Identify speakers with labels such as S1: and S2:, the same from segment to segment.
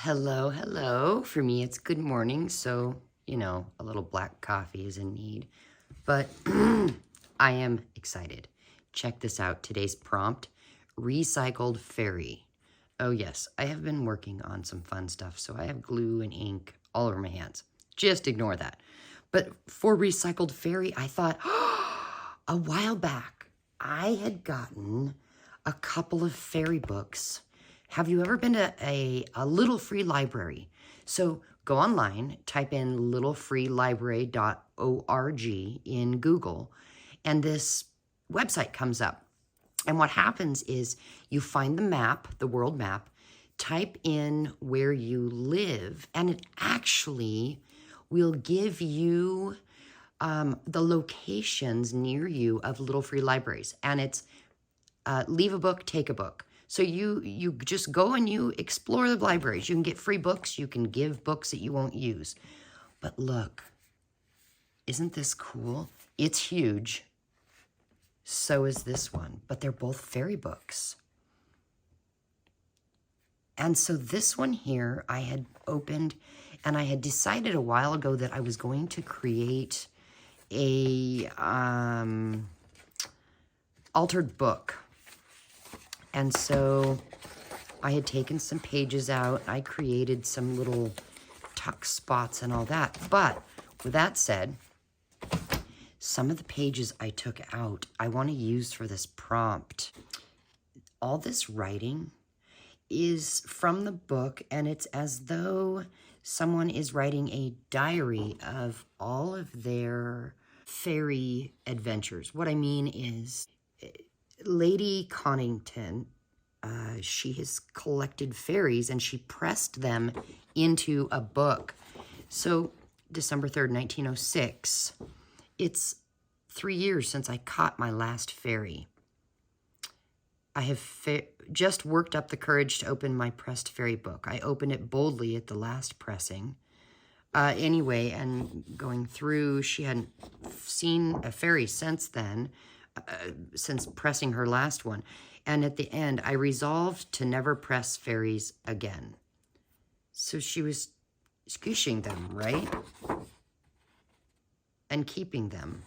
S1: Hello, hello. For me, it's good morning, so, a little black coffee is in need. But I am excited. Check this out. Today's prompt, recycled fairy. Oh, yes, I have been working on some fun stuff, so I have glue and ink all over my hands. Just ignore that. But for recycled fairy, I thought, a while back, I had gotten a couple of fairy books. Have you ever been to a little free library? So go online, type in littlefreelibrary.org in Google, and this website comes up. And what happens is you find the map, the world map, type in where you live, and it actually will give you the locations near you of little free libraries. And it's leave a book, take a book. So you just go and you explore the libraries. You can get free books. You can give books that you won't use. But look, isn't this cool? It's huge. So is this one. But they're both fairy books. And so this one here I had opened, and I had decided a while ago that I was going to create a altered book. And so I had taken some pages out. I created some little tuck spots and all that. But with that said, some of the pages I took out, I want to use for this prompt. All this writing is from the book, and it's as though someone is writing a diary of all of their fairy adventures. What I mean is, Lady Connington, she has collected fairies and she pressed them into a book. So December 3rd, 1906, it's 3 years since I caught my last fairy. I have just worked up the courage to open my pressed fairy book. I opened it boldly at the last pressing. Anyway, and going through, she hadn't seen a fairy since then, since pressing her last one. And at the end, I resolved to never press fairies again. So she was squishing them, right? And keeping them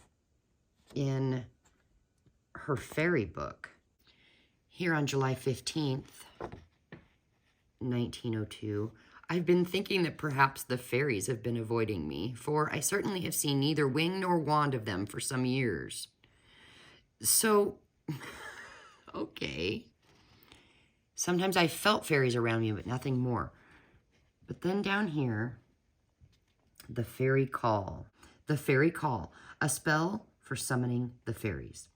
S1: in her fairy book. Here on July 15th, 1902, I've been thinking that perhaps the fairies have been avoiding me, for I certainly have seen neither wing nor wand of them for some years. So, okay. Sometimes I felt fairies around me, but nothing more. But then down here, the fairy call. The fairy call, a spell for summoning the fairies.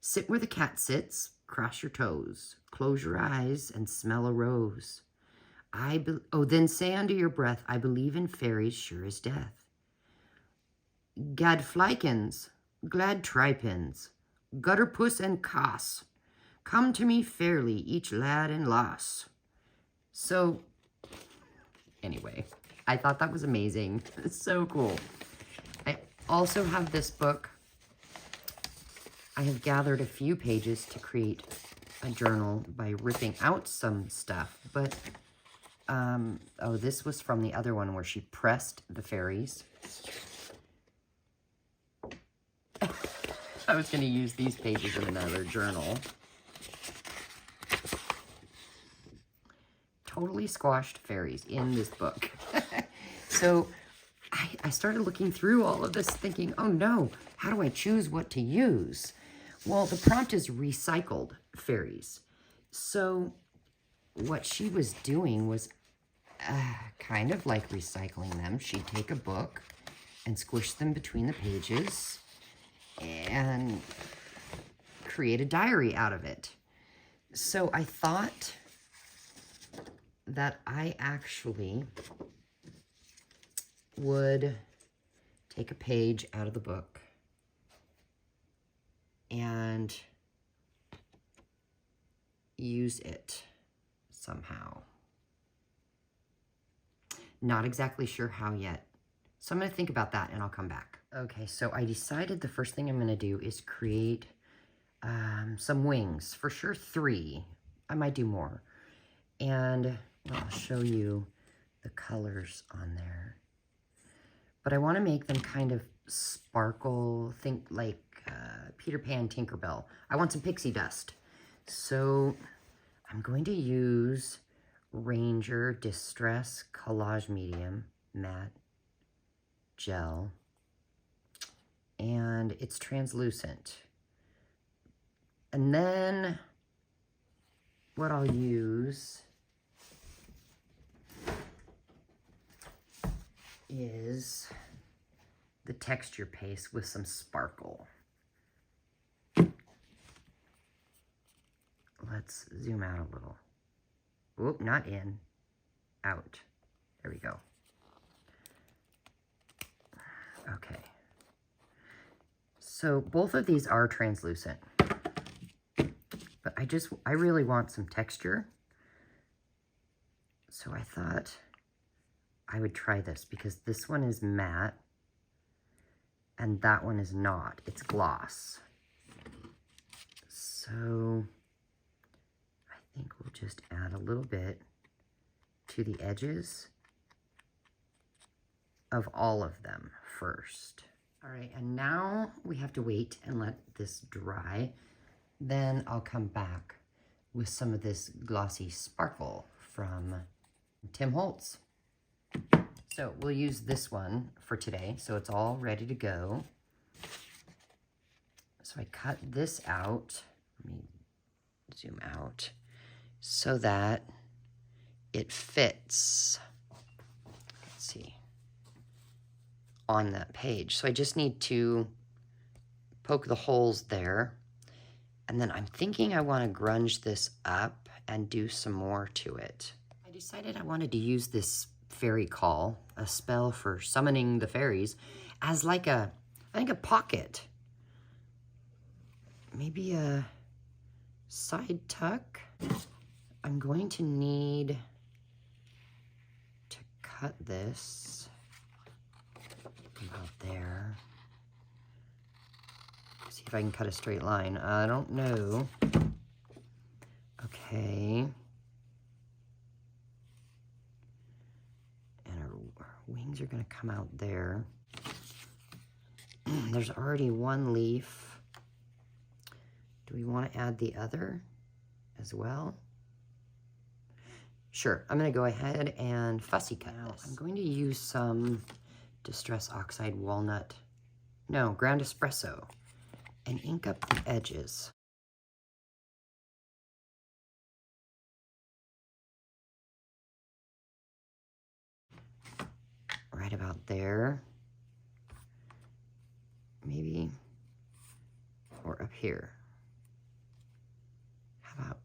S1: Sit where the cat sits, cross your toes, close your eyes, and smell a rose. Then say under your breath, I believe in fairies sure as death. Gad flykins, glad tripins, gutterpuss and coss, come to me fairly, each lad and lass. So, anyway, I thought that was amazing. It's so cool. I also have this book. I have gathered a few pages to create a journal by ripping out some stuff, but, this was from the other one where she pressed the fairies. I was going to use these pages in another journal. Totally squashed fairies in this book. So I started looking through all of this thinking, oh no, how do I choose what to use? Well, the prompt is recycled fairies. So what she was doing was kind of like recycling them. She'd take a book and squish them between the pages and create a diary out of it. So I thought that I actually would take a page out of the book and use it somehow. Not exactly sure how yet. So I'm going to think about that and I'll come back. Okay, so I decided the first thing I'm going to do is create some wings. For sure 3. I might do more. And I'll show you the colors on there. But I want to make them kind of sparkle, think like Peter Pan Tinkerbell. I want some pixie dust. So I'm going to use Ranger Distress Collage Medium Matte Gel. And it's translucent. And then what I'll use is the texture paste with some sparkle. Let's zoom out a little. Oop, not in, out. There we go. Okay. So both of these are translucent, but I really want some texture. So I thought I would try this because this one is matte and that one is not. It's gloss. So I think we'll just add a little bit to the edges of all of them first. All right, and now we have to wait and let this dry. Then I'll come back with some of this glossy sparkle from Tim Holtz. So we'll use this one for today. So it's all ready to go. So I cut this out. Let me zoom out so that it fits. Let's see. On that page. So I just need to poke the holes there. And then I'm thinking I want to grunge this up and do some more to it. I decided I wanted to use this fairy call, a spell for summoning the fairies, as like I think a pocket. Maybe a side tuck. I'm going to need to cut this about there. See if I can cut a straight line. I don't know. Okay. And our wings are going to come out there. There's already one leaf. Do we want to add the other as well? Sure, I'm going to go ahead and fussy cut this. I'm going to use some Distress Oxide Walnut, no, Ground Espresso, and ink up the edges. Right about there. Maybe, or up here. How about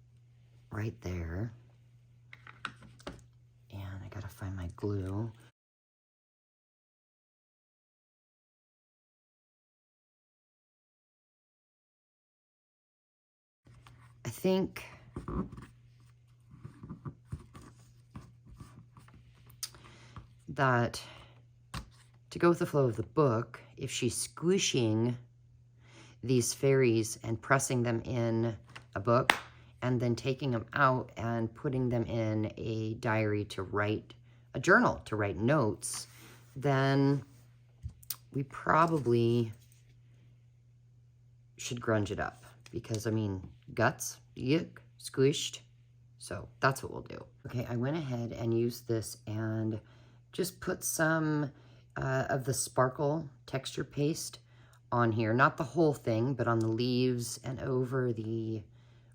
S1: right there? And I gotta find my glue. I think that to go with the flow of the book, if she's squishing these fairies and pressing them in a book and then taking them out and putting them in a diary to write, a journal to write notes, then we probably should grunge it up. Because, I mean, guts, yuck, squished. So that's what we'll do. Okay, I went ahead and used this and just put some of the sparkle texture paste on here. Not the whole thing, but on the leaves and over the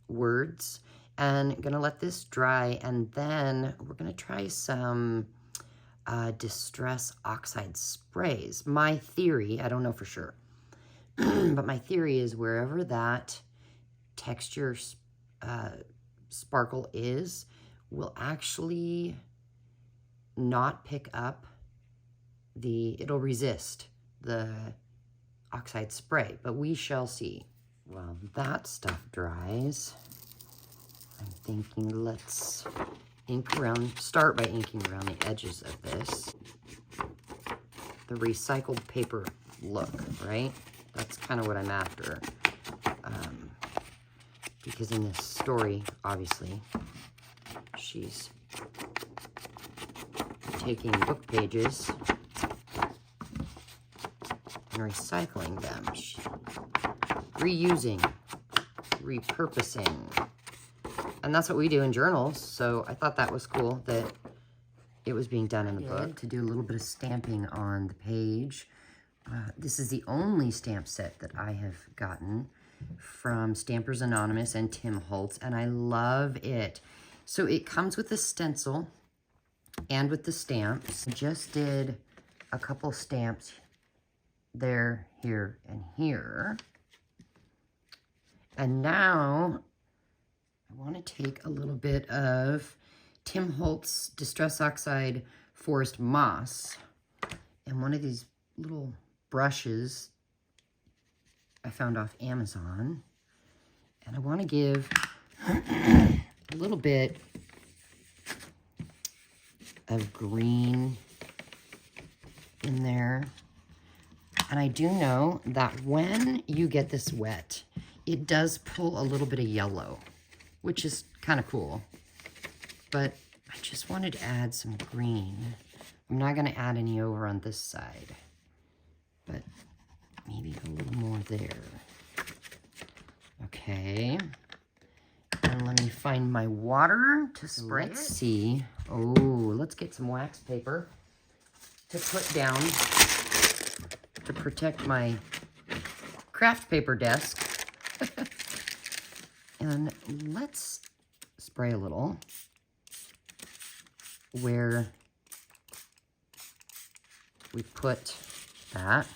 S1: words. And I'm gonna let this dry, and then we're gonna try some Distress Oxide sprays. My theory, I don't know for sure, but my theory is wherever that texture sparkle is, will actually not pick up it'll resist the oxide spray, but we shall see. While that stuff dries, I'm thinking let's start by inking around the edges of this. The recycled paper look, right? That's kind of what I'm after. Because in this story, obviously, she's taking book pages and recycling them, reusing, repurposing. And that's what we do in journals, so I thought that was cool that it was being done in the book. To do a little bit of stamping on the page. This is the only stamp set that I have gotten from Stampers Anonymous and Tim Holtz, and I love it. So it comes with the stencil and with the stamps. I just did a couple stamps there, here, and here. And now I want to take a little bit of Tim Holtz Distress Oxide Forest Moss and one of these little brushes I found off Amazon, and I want to give a little bit of green in there. And I do know that when you get this wet, it does pull a little bit of yellow, which is kind of cool. But I just wanted to add some green. I'm not going to add any over on this side, but maybe a little more there. Okay. And let me find my water to spray. Let's see. Oh, let's get some wax paper to put down to protect my craft paper desk. And let's spray a little where we put that.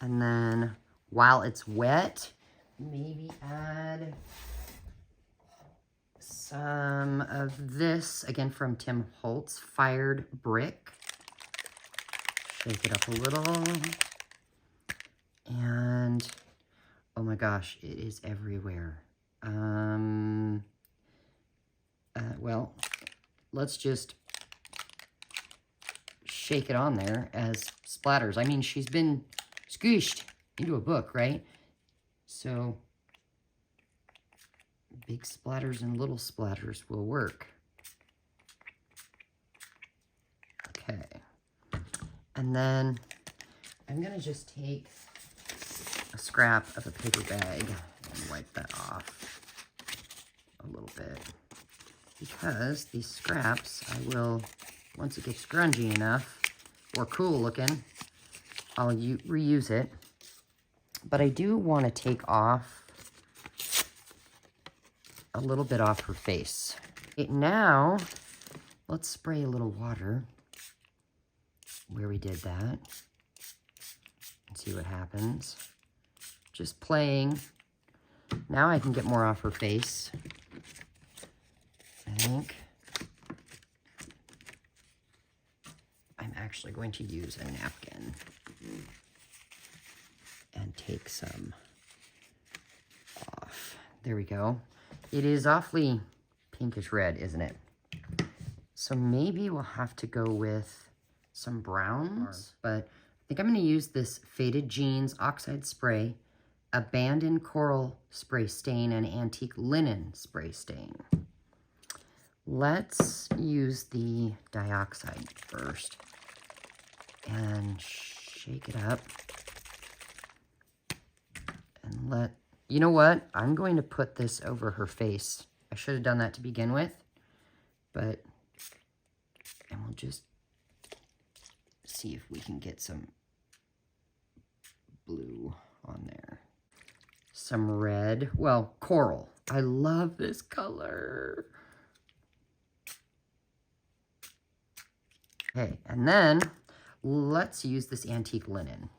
S1: And then while it's wet, maybe add some of this, again from Tim Holtz, Fired Brick. Shake it up a little. And, oh my gosh, it is everywhere. Well, let's just shake it on there as splatters. I mean, she's been squished into a book, right? So big splatters and little splatters will work. Okay. And then I'm going to just take a scrap of a paper bag and wipe that off a little bit. Because these scraps, I will, once it gets grungy enough, or cool looking, I'll reuse it. But I do want to take off a little bit off her face. Okay, now, let's spray a little water where we did that and see what happens. Just playing. Now I can get more off her face, I think. I'm actually going to use a napkin and take some off. There we go. It is awfully pinkish red, isn't it? So maybe we'll have to go with some browns, but I think I'm going to use this Faded Jeans Oxide Spray, Abandoned Coral Spray Stain, and Antique Linen Spray Stain. Let's use the dioxide first and shake it up. And you know what? I'm going to put this over her face. I should have done that to begin with, and we'll just see if we can get some blue on there. Some red, well, coral. I love this color. Okay, and then let's use this antique linen.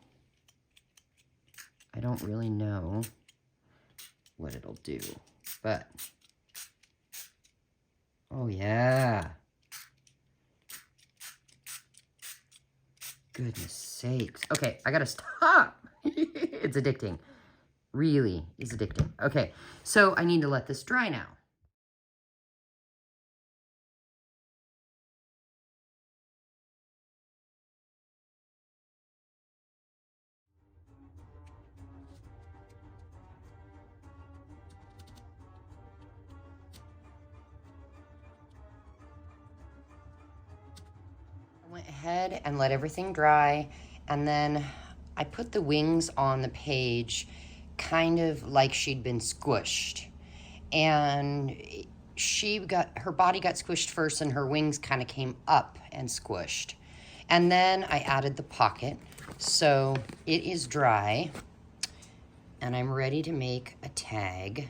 S1: I don't really know what it'll do, but oh yeah. Goodness sakes. Okay, I gotta stop. It's addicting. Really is addicting. Okay, so I need to let this dry now. ahead and let everything dry, and then I put the wings on the page kind of like she'd been squished. And her body got squished first, and her wings kind of came up and squished. And then I added the pocket. So it is dry, and I'm ready to make a tag.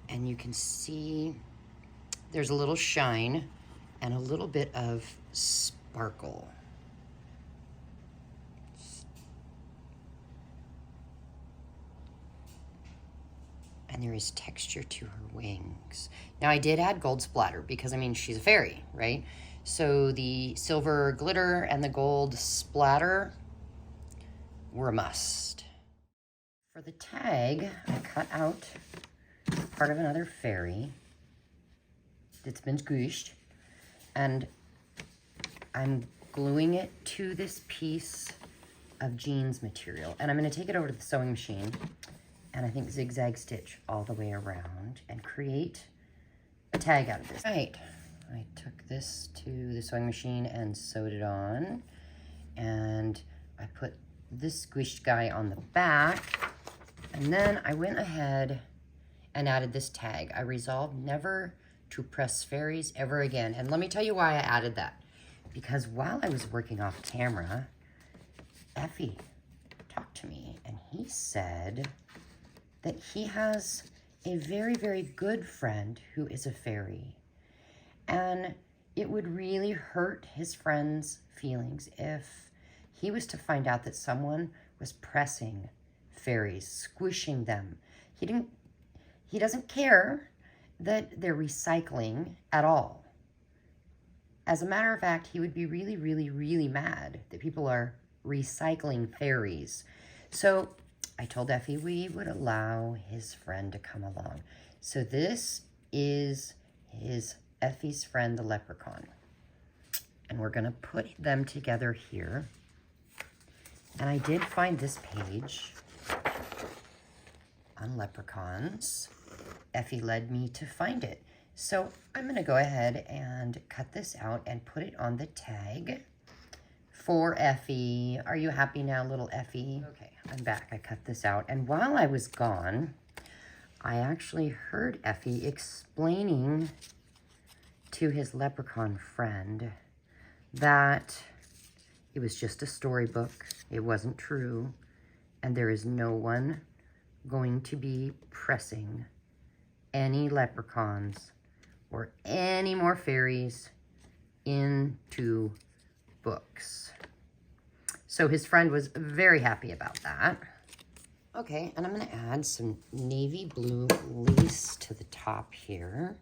S1: And you can see there's a little shine and a little bit of sparkle. And there is texture to her wings. Now I did add gold splatter because, I mean, she's a fairy, right? So the silver glitter and the gold splatter were a must. For the tag, I cut out part of another fairy that's been squished, and I'm gluing it to this piece of jeans material. And I'm gonna take it over to the sewing machine, and I think zigzag stitch all the way around and create a tag out of this. Right, I took this to the sewing machine and sewed it on, and I put this squished guy on the back, and then I went ahead and added this tag. I resolved never to press fairies ever again. And let me tell you why I added that. Because while I was working off camera, Ephy talked to me, and he said that he has a very, very good friend who is a fairy. And it would really hurt his friend's feelings if he was to find out that someone was pressing fairies, squishing them. He doesn't care that they're recycling at all. As a matter of fact, he would be really, really, really mad that people are recycling fairies. So I told Ephy we would allow his friend to come along. So this is Ephy's friend, the leprechaun. And we're gonna put them together here. And I did find this page on leprechauns. Ephy led me to find it. So I'm gonna go ahead and cut this out and put it on the tag for Ephy. Are you happy now, little Ephy? Okay, I'm back. I cut this out. And while I was gone, I actually heard Ephy explaining to his leprechaun friend that it was just a storybook. It wasn't true. And there is no one going to be pressing any leprechauns or any more fairies into books. So his friend was very happy about that. Okay, and I'm gonna add some navy blue lace to the top here.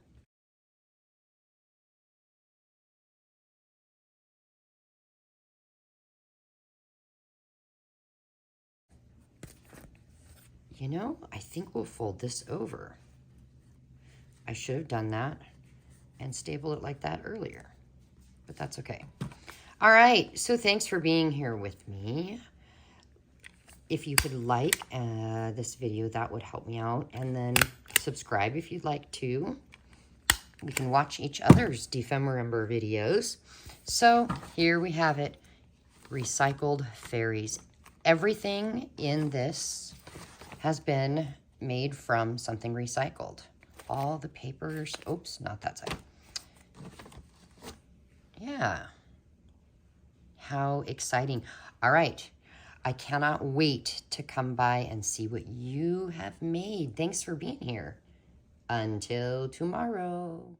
S1: You know, I think we'll fold this over. I should have done that and stapled it like that earlier, but that's okay. All right, so thanks for being here with me. If you could like this video, that would help me out. And then subscribe if you'd like to. We can watch each other's dephemerember videos. So here we have it, recycled fairies. Everything in this has been made from something recycled. All the papers, oops, not that side. Yeah. How exciting. All right. I cannot wait to come by and see what you have made. Thanks for being here. Until tomorrow.